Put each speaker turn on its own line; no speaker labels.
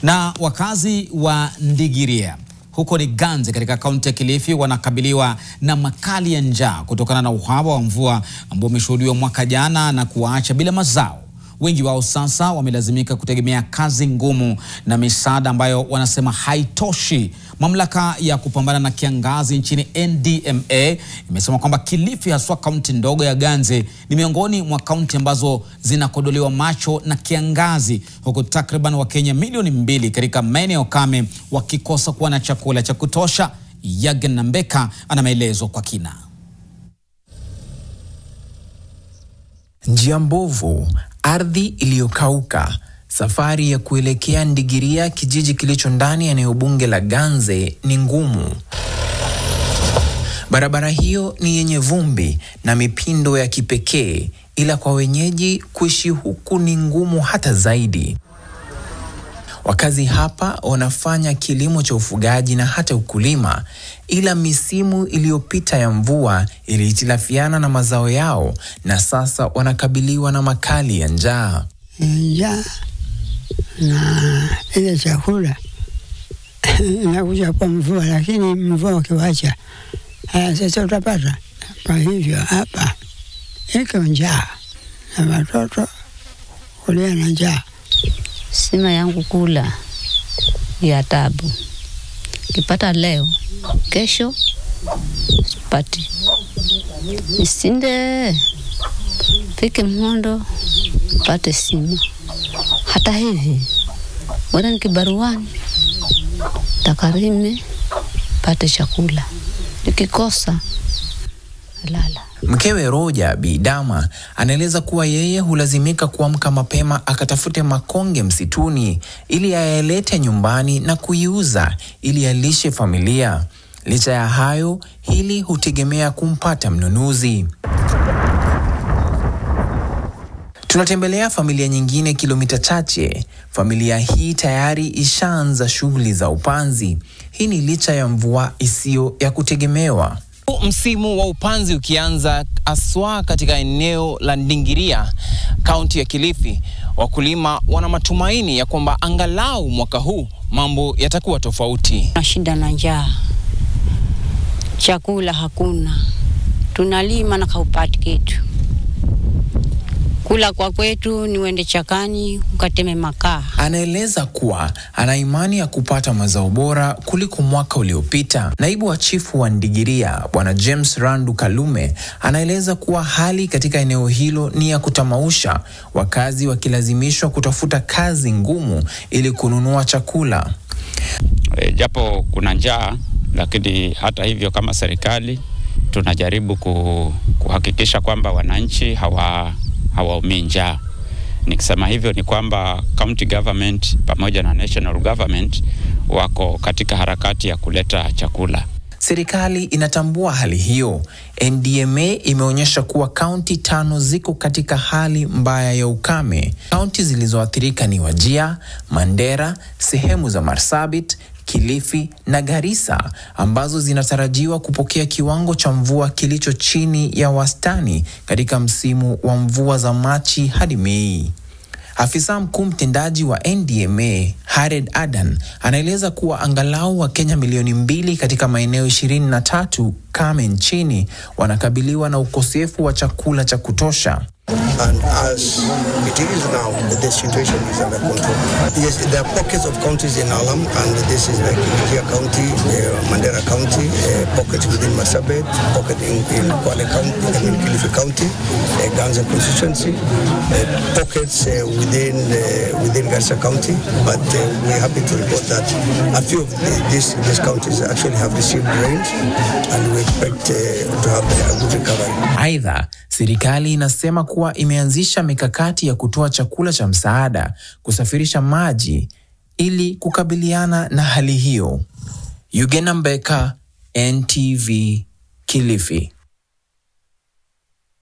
Na wakazi wa Ndigiria huko ni Ganze katika kaunti ya Kilifi wanakabiliwa na makali ya njaa kutokana na uhaba wa mvua ambao umeshuhudiwa mwaka jana na kuwaacha bila mazao. Wengi wao sasa wamelazimika kutegemea kazi ngumu na misaada ambayo wanasema haitoshi. Mamlaka ya kupambana na kiangazi nchini NDMA imesema kwamba Kilifi, haswa kaunti ndogo ya Ganze, ni miongoni mwa kaunti ambazo zinakodolewa macho na kiangazi, huku takriban Wakenya milioni 2 katika maeneo kame wakikosa kuwa na chakula cha kutosha. Yagen Nambeka ana maelezo kwa kina.
Njia mbovu, ardhi iliyokauka. Safari ya kuelekea Ndigiria, kijiji kilicho ndani ya eneo bunge la Ganze, ni ngumu. Barabara hiyo ni yenye vumbi na mipindo ya kipekee, ila kwa wenyeji kuishi huku ni ngumu hata zaidi. Wakazi hapa wanafanya kilimo cha ufugaji na hata ukulima, ila misimu iliyopita ya mvua ilihitilafiana na mazao yao na sasa wanakabiliwa na makali ya njaa.
Njaa na ile chakula inakuja kwa mvua, lakini mvua ukiwacha sasa utapata. Kwa hivyo hapa iko njaa na watoto kulia na njaa.
Sima yangu kula ya tabu. Kipata leo, kesho sipati. Nisinde fike mhondo pate sima. Hata hivi wala nikibaruani takarime pate chakula. Nikikosa lala.
Mkewe Roja Bidama anaeleza kuwa yeye hulazimika kuamka mapema akatafute makonge msituni ili ayalete nyumbani na kuiuza ili alishe familia. Licha ya hayo, hili hutegemea kumpata mnunuzi. Tunatembelea familia nyingine kilomita chache. Familia hii tayari ishaanza shughuli za upanzi. Hii ni licha ya mvua isiyo ya kutegemewa. Msimu wa upanzi ukianza aswa katika eneo la Ndigiria, kaunti ya Kilifi, wakulima wana matumaini ya kwamba angalau mwaka huu mambo yatakuwa tofauti.
Shida na njaa, chakula hakuna, tunalima na haupati kitu. Kula kwa kwetu ni uende chakani ukateme makaa. Anaeleza
kuwa ana imani ya kupata mazao bora kuliko mwaka uliopita. Naibu wa chifu wa Ndigiria, Bwana James Randu Kalume, anaeleza kuwa hali katika eneo hilo ni ya kutamausha, wakazi wakilazimishwa kutafuta kazi ngumu ili kununua chakula.
Japo kuna njaa, lakini hata hivyo kama serikali tunajaribu kuhakikisha kwamba wananchi hawaumii njaa. Nikisema hivyo ni kwamba county government pamoja na national government wako katika harakati ya kuleta chakula.
Serikali inatambua hali hiyo. NDMA imeonyesha kuwa kaunti 5 ziko katika hali mbaya ya ukame. Kaunti zilizoathirika ni Wajir, Mandera, sehemu za Marsabit, Kilifi na Garissa, ambazo zinatarajiwa kupokea kiwango cha mvua kilicho chini ya wastani katika msimu wa mvua za Machi hadi Mei. Afisa mkuu mtendaji wa NDMA, Hared Adan, anaeleza kuwa angalau Wakenya milioni 2 katika maeneo 23 kame nchini wanakabiliwa na ukosefu wa chakula cha kutosha.
And as it is now, the situation is under control. Yes, there are pockets of counties in Alam, and this is like Wajir County, Mandera County, pockets within Marsabit, pocket in Kwale County, in Kilifi County, Ganze constituency, pockets within Garissa County. But we're happy to report that a few of these counties actually have received rains, and we expect to have a good recovery.
Aidha, serikali inasema kuwa imeanzisha mikakati ya kutoa chakula cha msaada, kusafirisha maji ili kukabiliana na hali hiyo. Yagen Nambeka, NTV, Kilifi.